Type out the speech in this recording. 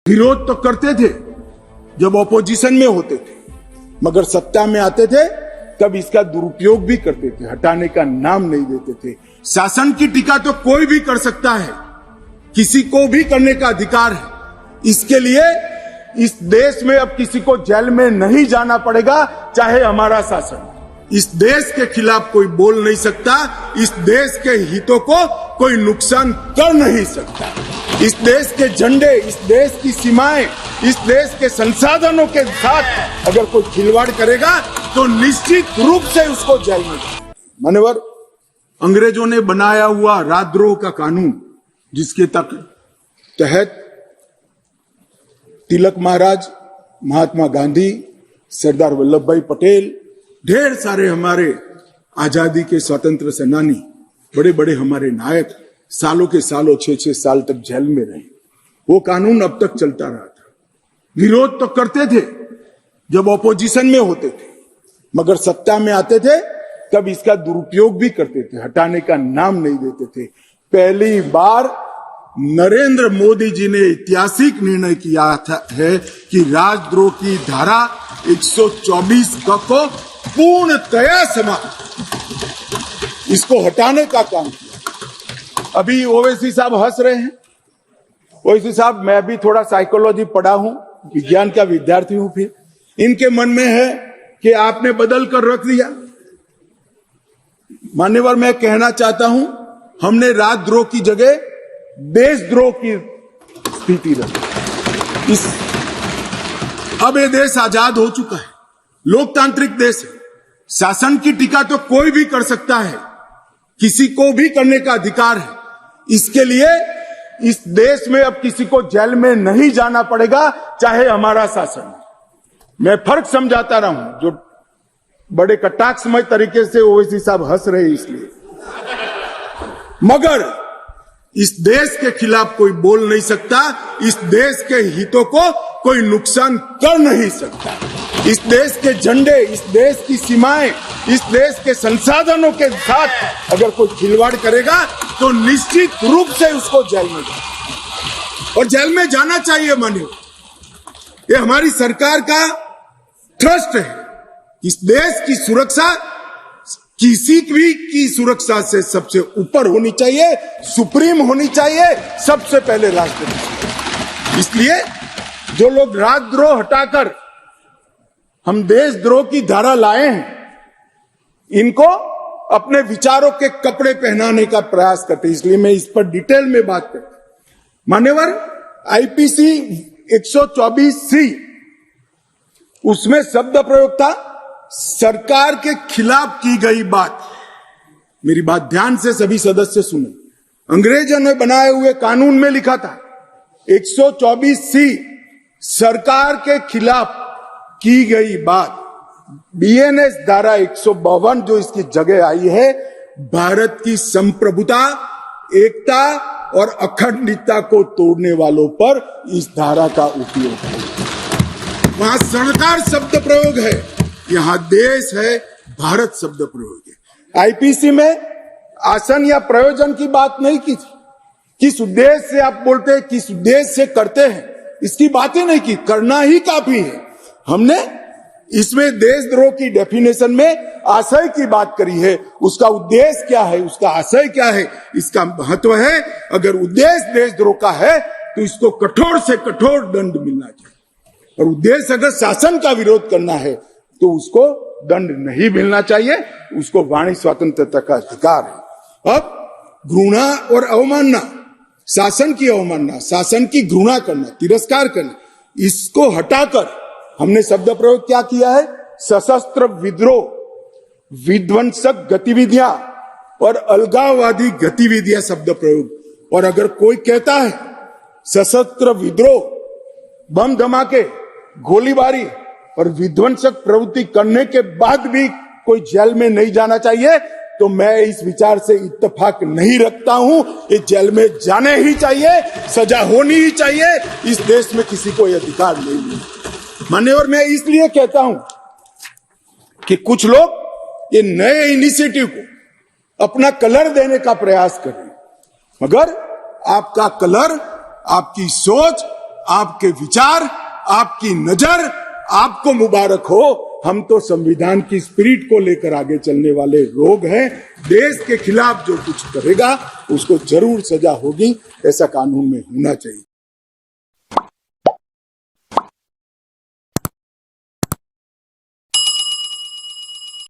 विरोध तो करते थे जब ऑपोजिशन में होते थे, मगर सत्ता में आते थे तब इसका दुरुपयोग भी करते थे, हटाने का नाम नहीं देते थे। शासन की टीका तो कोई भी कर सकता है, किसी को भी करने का अधिकार है। इसके लिए इस देश में अब किसी को जेल में नहीं जाना पड़ेगा, चाहे हमारा शासन। इस देश के खिलाफ कोई बोल नहीं सकता, इस देश के हितों को कोई नुकसान कर नहीं सकता। इस देश के झंडे, इस देश की सीमाएं, इस देश के संसाधनों के साथ अगर कोई खिलवाड़ करेगा तो निश्चित रूप से उसको जेल में। मान्यवर, अंग्रेजों ने बनाया हुआ राजद्रोह का कानून, जिसके तहत तिलक महाराज, महात्मा गांधी, सरदार वल्लभ भाई पटेल, ढेर सारे हमारे आजादी के स्वतंत्र सेनानी, बड़े बड़े हमारे नायक सालों के सालों 6-6 साल तक जेल में रहे। वो कानून अब तक चलता रहा था। विरोध तो करते थे जब ऑपोजिशन में होते थे, मगर सत्ता में आते थे तब इसका दुरुपयोग भी करते थे, हटाने का नाम नहीं देते थे। पहली बार नरेंद्र मोदी जी ने ऐतिहासिक निर्णय किया है कि राजद्रोह की धारा 124 को पूर्णतया समाप्त, इसको हटाने का काम किया। अभी ओवैसी साहब हंस रहे हैं। ओवैसी साहब, मैं भी थोड़ा साइकोलॉजी पढ़ा हूं, विज्ञान का विद्यार्थी हूं। फिर इनके मन में है कि आपने बदल कर रख दिया। मान्यवर, मैं कहना चाहता हूं, हमने राजद्रोह की जगह देशद्रोह की स्थिति रखी। अब ये देश आजाद हो चुका है, लोकतांत्रिक देश है। शासन की टीका तो कोई भी कर सकता है, किसी को भी करने का अधिकार है। इसके लिए इस देश में अब किसी को जेल में नहीं जाना पड़ेगा, चाहे हमारा शासन। मैं फर्क समझाता रहा हूं, जो बड़े कटाक्षमय तरीके से ओवैसी साहब हंस रहे इसलिए। मगर इस देश के खिलाफ कोई बोल नहीं सकता, इस देश के हितों को कोई नुकसान कर नहीं सकता। इस देश के झंडे, इस देश की सीमाएं, इस देश के संसाधनों के साथ अगर कोई खिलवाड़ करेगा तो निश्चित रूप से उसको जेल में जाए, और जेल में जाना चाहिए। मानिए, ये हमारी सरकार का ट्रस्ट है। इस देश की सुरक्षा किसी भी की सुरक्षा से सबसे ऊपर होनी चाहिए, सुप्रीम होनी चाहिए, सबसे पहले राष्ट्रपति। इसलिए जो लोग राजद्रोह हटाकर हम देशद्रोह की धारा लाए हैं, इनको अपने विचारों के कपड़े पहनाने का प्रयास करते, इसलिए मैं इस पर डिटेल में बात करता हूं। मान्यवर, आईपीसी 124C, उसमें शब्द प्रयोग था सरकार के खिलाफ की गई बात। मेरी बात ध्यान से सभी सदस्य सुने। अंग्रेजों ने बनाए हुए कानून में लिखा था 124C, सरकार के खिलाफ की गई बात। बीएनएस धारा 152 जो इसकी जगह आई है, भारत की संप्रभुता, एकता और अखंडता को तोड़ने वालों पर इस धारा का उपयोग है। वहां सरकार शब्द प्रयोग है, यहां देश है, भारत शब्द प्रयोग है। आईपीसी में आसन या प्रयोजन की बात नहीं की थी। किस उद्देश्य से आप बोलते हैं, किस उद्देश्य से करते हैं, इसकी बात ही नहीं की। करना ही काफी है। हमने इसमें देशद्रोह की डेफिनेशन में आशय की बात करी है, उसका उद्देश्य क्या है, उसका आशय क्या है, इसका महत्व है। अगर उद्देश्य देशद्रोह का है तो इसको कठोर से कठोर दंड मिलना चाहिए, और उद्देश्य अगर शासन का विरोध करना है तो उसको दंड नहीं मिलना चाहिए, उसको वाणी स्वतंत्रता का अधिकार है। अब घृणा और अवमानना, शासन की अवमानना, शासन की घृणा करना, तिरस्कार करना, इसको हटाकर हमने शब्द प्रयोग क्या किया है, सशस्त्र विद्रोह, विध्वंसक गतिविधियां और अलगाववादी गतिविधियां शब्द प्रयोग। और अगर कोई कहता है सशस्त्र विद्रोह, बम धमाके, गोलीबारी और विध्वंसक प्रवृत्ति करने के बाद भी कोई जेल में नहीं जाना चाहिए, तो मैं इस विचार से इत्तेफाक नहीं रखता हूं। ये जेल में जाने ही चाहिए, सजा होनी ही चाहिए। इस देश में किसी को यह अधिकार नहीं है। मान्यवर, मैं इसलिए कहता हूं कि कुछ लोग ये नए इनिशिएटिव को अपना कलर देने का प्रयास कर रहे हैं, मगर आपका कलर, आपकी सोच आपके विचार, आपकी नजर, आपको मुबारक हो। हम तो संविधान की स्पिरिट को लेकर आगे चलने वाले लोग हैं। देश के खिलाफ जो कुछ करेगा उसको जरूर सजा होगी, ऐसा कानून में होना चाहिए।